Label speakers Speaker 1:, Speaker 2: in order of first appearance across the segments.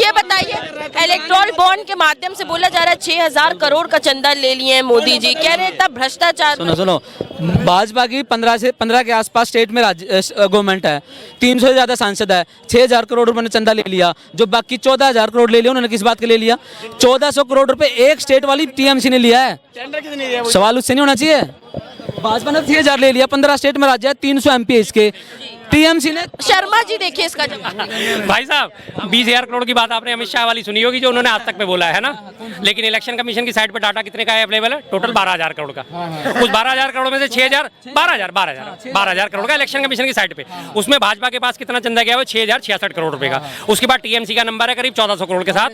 Speaker 1: ये बताइए, electoral bond के माध्यम से बोला जा रहा है 6,000 करोड़ का चंदा ले लिए हैं मोदी जी, कह रहे हैं इतना भ्रष्टाचार।
Speaker 2: सुनो, भाजपा की 15 के आसपास स्टेट में गवर्नमेंट है, 300 से ज्यादा सांसद है, 6,000 करोड़ रुपए ने चंदा ले लिया। जो बाकी 14,000 करोड़ ले लिया उन्होंने किस बात के ले लिया? 1400 करोड़ रुपए एक स्टेट वाली टीएमसी ने लिया है। सवाल उससे नहीं होना चाहिए। भाजपा ने 6,000 ले लिया, 15 स्टेट में राज्य है, 300 एमपी इसके, टीएमसी ने।
Speaker 1: शर्मा जी देखिए इसका जवाब।
Speaker 3: भाई साहब 20,000 करोड़ की बात आपने अमित शाह वाली सुनी होगी जो उन्होंने आज तक में बोला है ना, लेकिन इलेक्शन कमीशन की साइट पर डाटा कितने का है अवेलेबल है? टोटल 12,000 करोड़ का। उस 12,000 करोड़ में से 6,000 12,000 करोड़ का इलेक्शन कमीशन की साइट पे, उसमें भाजपा के पास कितना चंदा गया है? 6,066 करोड़ रुपए का। उसके बाद टीएमसी का नंबर है करीब 1,400 करोड़ के साथ,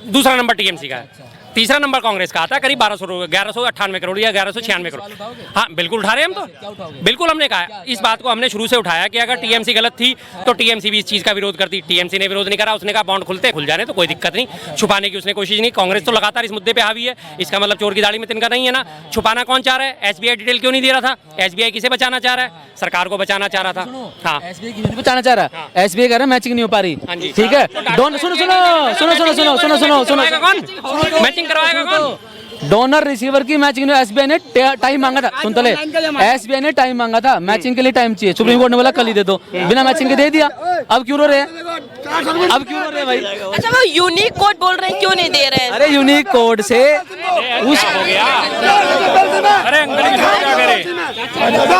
Speaker 3: दूसरा नंबर टीएमसी का है। तीसरा नंबर कांग्रेस का आता है करीब 1198 करोड़ या 1196 करोड़। हाँ बिल्कुल उठा रहे हैं हम तो, बिल्कुल हमने कहा इस बात को, हमने शुरू से उठाया कि अगर टीएमसी गलत थी तो टीएमसी भी इस चीज का विरोध करती। टीएमसी ने विरोध नहीं करा, उसने कहा बॉन्ड खुलते खुल जाने तो कोई दिक्कत नहीं, छुपाने की उसने कोशिश नहीं। कांग्रेस तो लगातार इस मुद्दे पे हावी है, इसका मतलब चोर की दाढ़ी में तिनका नहीं है ना। छुपाना कौन चाह रहा है? एसबीआई डिटेल क्यों नहीं दे रहा था? एसबीआई किसे बचाना चाह रहा है? सरकार को बचाना चाह रहा था। हाँ
Speaker 2: एसबीआई बचाना चाह रहा है, एसबीआई कह रहा है मैचिंग नहीं हो पा रही। ठीक है, सुनो,
Speaker 3: मैचिंग करवाएगा कौन?
Speaker 2: डोनर रिसीवर की मैचिंग ने एसबीआई ने टाइम मांगा था। सुन तो ले, एसबीआई ने टाइम मांगा था, मैचिंग के लिए टाइम चाहिए, सुप्रीम कोर्ट ने बोला कल ही दे दो, बिना मैचिंग के दे दिया। अब क्यों रो रहे हैं? अब क्यों रो रहे हैं भाई?
Speaker 1: अच्छा वो यूनिक कोड बोल रहे हैं, क्यों नहीं दे रहे हैं?
Speaker 2: अरे यूनिक कोड से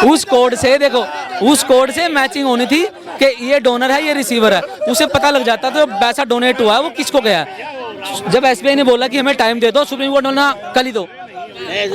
Speaker 2: उस कोड से देखो, उस कोड से मैचिंग होनी थी कि ये डोनर है ये रिसीवर है, उसे पता लग जाता तो पैसा डोनेट हुआ है वो किसको गया। जब एसबीआई ने बोला कि हमें टाइम दे दो, सुप्रीम कोर्ट ने बोला कल ही दो,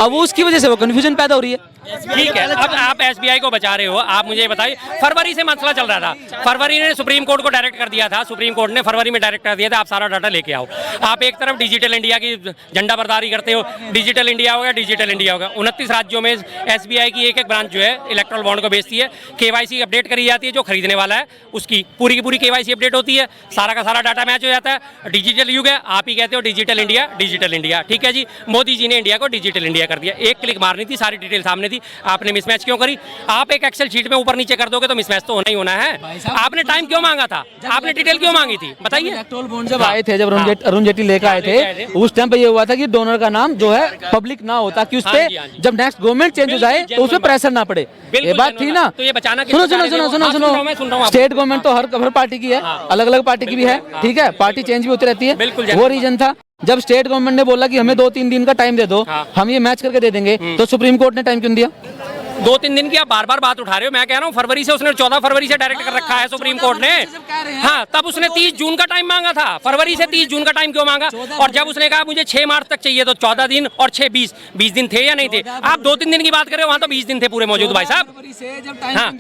Speaker 2: अब उसकी वजह से वो कंफ्यूजन पैदा हो रही है।
Speaker 3: ठीक है, अब आप एसबीआई को बचा रहे हो, आप मुझे बताइए फरवरी से मसला चल रहा था, फरवरी ने सुप्रीम कोर्ट को डायरेक्ट कर दिया था, सुप्रीम कोर्ट ने फरवरी में डायरेक्ट कर दिया था आप सारा डाटा लेके आओ। आप एक तरफ डिजिटल इंडिया की झंडा बरदारी करते हो, डिजिटल इंडिया हो गया, डिजिटल इंडिया होगा। 29 राज्यों में एसबीआई की एक ब्रांच जो है इलेक्ट्रल बॉन्ड को बेचती है, केवाईसी अपडेट करी जाती है, जो खरीदने वाला है उसकी पूरी की पूरी केवाईसी अपडेट होती है, सारा का सारा डाटा मैच हो जाता है। डिजिटल युग है, आप ही कहते हो डिजिटल इंडिया, डिजिटल इंडिया। ठीक है जी, मोदी जी ने इंडिया को डिजिटल इंडिया कर दिया, एक क्लिक मारनी थी, सारी डिटेल सामने थी, आपने मिसमैच क्यों करी? आप एक एक्सेल शीट में ऊपर नीचे कर दोगे तो मिसमैच तो होना ही होना है। आपने टाइम क्यों मांगा था? आपने डिटेल क्यों मांगी थी? बताइए।
Speaker 2: इलेक्टोरल बॉन्ड जब आए थे, जब अरुण जेटली लेकर आए थे, उस टाइम पे ये हुआ था कि डोनर का नाम जो है पब्लिक ना हो, ताकि उस पे जब नेक्स्ट गवर्नमेंट चेंज हो जाए तो उस पे प्रेशर ना पड़े। ये बात थी ना?
Speaker 3: तो ये बचाना
Speaker 2: सुनो, स्टेट गवर्नमेंट तो हर पार्टी की है, अलग अलग पार्टी की भी है, ठीक है, पार्टी चेंज भी होती रहती है। वो रीजन था जब स्टेट गवर्नमेंट ने बोला कि हमें 2-3 दिन का टाइम दे दो, हम ये मैच करके दे देंगे, तो सुप्रीम कोर्ट ने टाइम क्यों दिया?
Speaker 3: 2-3 दिन की आप बार बार बात उठा रहे हो, मैं कह रहा हूँ फरवरी से, उसने 14 फरवरी से डायरेक्ट कर रखा है सुप्रीम कोर्ट ने। हाँ तब उसने 30 जून का टाइम मांगा था, फरवरी से 30 जून का टाइम क्यों मांगा? और जब उसने कहा मुझे 6 मार्च तक चाहिए तो 14 दिन और 6 20 दिन थे या नहीं थे? आप 2-3 दिन की बात कर रहे हो, वहाँ तो 20 दिन थे पूरे मौजूद भाई साहब।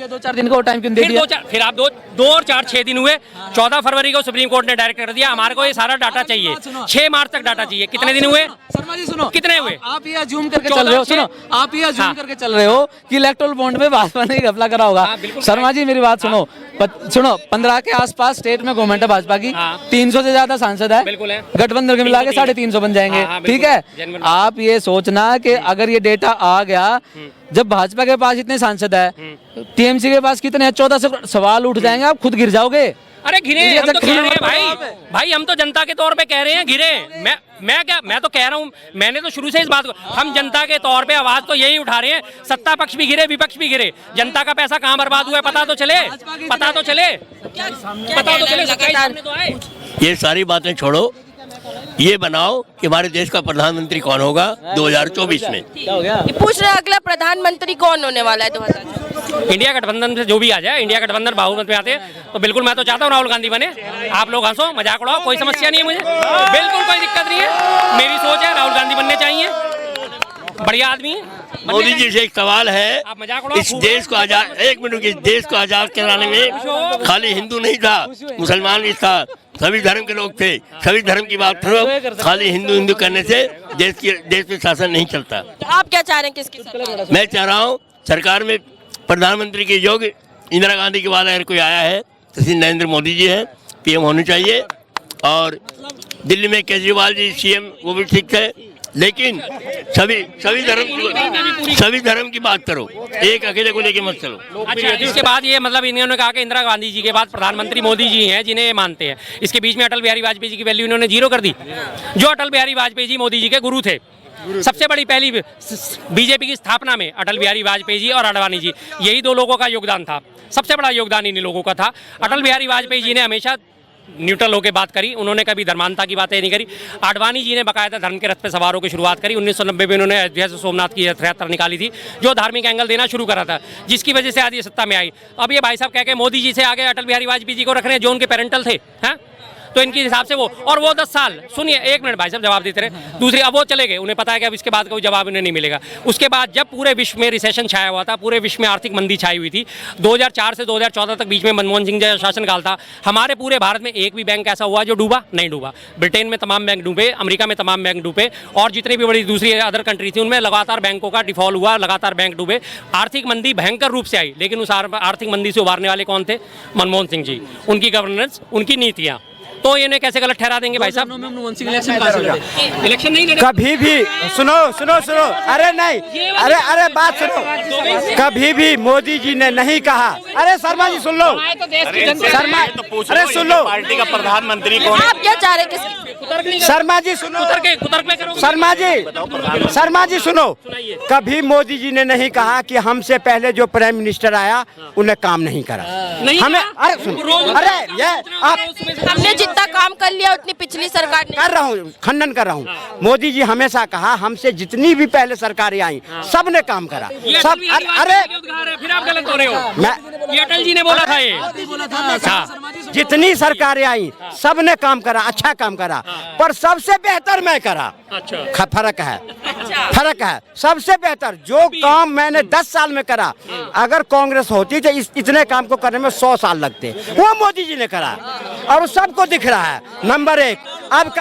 Speaker 2: 2-4 दिन का टाइम क्यों दे दिया?
Speaker 3: फिर आप 2 और 4 6 दिन हुए, 14 फरवरी को सुप्रीम कोर्ट ने डायरेक्ट कर दिया हमारे को ये सारा डाटा चाहिए, 6 मार्च तक डाटा चाहिए। कितने दिन हुए?
Speaker 2: शर्मा जी सुनो,
Speaker 3: कितने हुए?
Speaker 2: आप ये अज्यूम करके चल रहे हो, सुनो आप ये अज्यूम करके चल रहे हो कि इलेक्टोरल बॉन्ड में भाजपा ने घपला करा होगा। शर्मा जी मेरी बात सुनो, सुनो 15 के आसपास स्टेट में गवर्नमेंट है भाजपा की, 300 से ज्यादा सांसद है, गठबंधन के मिला के 350 बन जाएंगे। ठीक है, आप ये सोचना कि अगर ये डेटा आ गया, जब भाजपा के पास इतने सांसद है, टीएमसी के पास कितने हैं? 1400 सवाल उठ जाएंगे, आप खुद गिर जाओगे।
Speaker 3: अरे घिरे हम तो कह रहे हैं भाई हम तो जनता के तौर पे कह रहे हैं घिरे। मैं तो कह रहा हूँ, मैंने तो शुरू से इस बात को, हम जनता के तौर पे आवाज तो यही उठा रहे हैं, सत्ता पक्ष भी घिरे विपक्ष भी घिरे, जनता का पैसा कहाँ बर्बाद हुआ है पता तो चले, पता तो चले, पता तो चले, सच्चाई सामने तो आए।
Speaker 4: ये सारी बातें छोड़ो, ये बनाओ कि हमारे देश का प्रधानमंत्री कौन होगा 2024 में।
Speaker 1: पूछ रहे अगला प्रधानमंत्री कौन होने वाला है 2024?
Speaker 3: इंडिया गठबंधन से जो भी आ जाए, इंडिया गठबंधन बहुमत में आते हैं तो बिल्कुल मैं तो चाहता हूँ राहुल गांधी बने। आप लोग हंसो मजाक उड़ाओ, कोई समस्या नहीं है मुझे, बिल्कुल कोई दिक्कत नहीं है, मेरी सोच है राहुल गांधी बनने चाहिए, बढ़िया आदमी है।
Speaker 4: मोदी जी से एक सवाल है, इस देश को आजाद, एक मिनट, इस देश को आजाद कराने में खाली हिंदू नहीं था, मुसलमान भी था, सभी धर्म के लोग थे, सभी धर्म की बात करो, खाली हिंदू हिंदू करने से देश में शासन नहीं चलता।
Speaker 1: तो आप क्या चाह रहे हैं किसकी सरकार?
Speaker 4: मैं चाह रहा हूँ सरकार में प्रधानमंत्री के योग्य इंदिरा गांधी के बाद अगर कोई आया है तो श्री नरेंद्र मोदी जी है, पीएम होने चाहिए। और दिल्ली में केजरीवाल जी सीएम, वो भी ठीक है, लेकिन सभी धर्म की बात करो, एक अकेले को लेके मत चलो।
Speaker 3: अच्छा, इसके बाद ये मतलब इन्होंने कहा कि इंदिरा गांधी जी के बाद प्रधानमंत्री मोदी जी हैं जिन्हें ये मानते हैं। इसके बीच में अटल बिहारी वाजपेयी जी की वैल्यू इन्होंने जीरो कर दी, जो अटल बिहारी वाजपेयी जी मोदी जी के गुरु थे। सबसे बड़ी पहली बीजेपी की स्थापना में अटल बिहारी वाजपेयी जी और आडवाणी जी, यही दो लोगों का योगदान था। सबसे बड़ा योगदान इन्हीं लोगों का था। अटल बिहारी वाजपेयी जी ने हमेशा न्यूट्रल होकर बात करी, उन्होंने कभी धर्मांता की बातें नहीं करी। आडवाणी जी ने बाकायदा धर्म के रथ पे सवार होकर शुरुआत करी। 1990 में उन्होंने अयोध्या से सोमनाथ की रथ यात्रा निकाली थी, जो धार्मिक एंगल देना शुरू करा था, जिसकी वजह से आज ये सत्ता में आई। अब ये भाई साहब कह के मोदी जी से आगे अटल बिहारी वाजपेयी जी को रख रहे हैं, जो उनके पेरेंटल थे, हैं? तो इनके हिसाब से वो, और वो 10 साल, सुनिए 1 मिनट भाई साहब जवाब देते रहे। दूसरी, अब वो चले गए, उन्हें पता है कि अब इसके बाद कोई जवाब उन्हें नहीं मिलेगा। उसके बाद जब पूरे विश्व में रिसेशन छाया हुआ था, पूरे विश्व में आर्थिक मंदी छाई हुई थी, 2004 से 2014 तक बीच में मनमोहन सिंह जैसा शासनकाल था, हमारे पूरे भारत में एक भी बैंक ऐसा हुआ जो डूबा नहीं डूबा। ब्रिटेन में तमाम बैंक डूबे, अमेरिका में तमाम बैंक डूबे, और जितनी भी बड़ी दूसरी अदर कंट्री थी उनमें लगातार बैंकों का डिफॉल्ट हुआ, लगातार बैंक डूबे। आर्थिक मंदी भयंकर रूप से आई, लेकिन उस आर्थिक मंदी से उबारने वाले कौन थे? मनमोहन सिंह जी, उनकी गवर्नेंस, उनकी नीतियाँ। तो इन्हें कैसे गलत ठहरा देंगे भाई साहब? इलेक्शन नहीं लड़े
Speaker 5: कभी भी। सुनो, अरे नहीं, अरे बात सुनो। कभी भी मोदी जी ने नहीं कहा। अरे शर्मा जी सुन लो, शर्मा, अरे सुन लो,
Speaker 6: पार्टी का प्रधानमंत्री कौन?
Speaker 1: आप क्या चाह रहे हैं?
Speaker 5: शर्मा जी सुनो, शर्मा जी सुनो। कभी मोदी जी ने नहीं कहा कि हमसे पहले जो प्राइम मिनिस्टर आया उन्हें काम नहीं करा। हमें, अरे सुनो, अरे ये आप,
Speaker 1: हमने जितना काम कर लिया उतनी पिछली सरकार ने
Speaker 5: कर रहा हूँ, खंडन कर रहा हूँ। मोदी जी हमेशा कहा हमसे जितनी भी पहले सरकारें आई सब ने काम करा, सब। अरे
Speaker 3: फिर आप गलत हो रहे हो। ये अटल जी ने बोला था, ये
Speaker 5: जितनी सरकारें आई सब ने काम करा, अच्छा काम करा, पर सबसे बेहतर मैं करा।
Speaker 3: अच्छा,
Speaker 5: फर्क है, फर्क है। सबसे बेहतर जो काम मैंने 10 साल में करा, अगर कांग्रेस होती तो इतने काम को करने में 100 साल लगते। वो मोदी जी ने करा और सबको दिख रहा है। नंबर 1। अब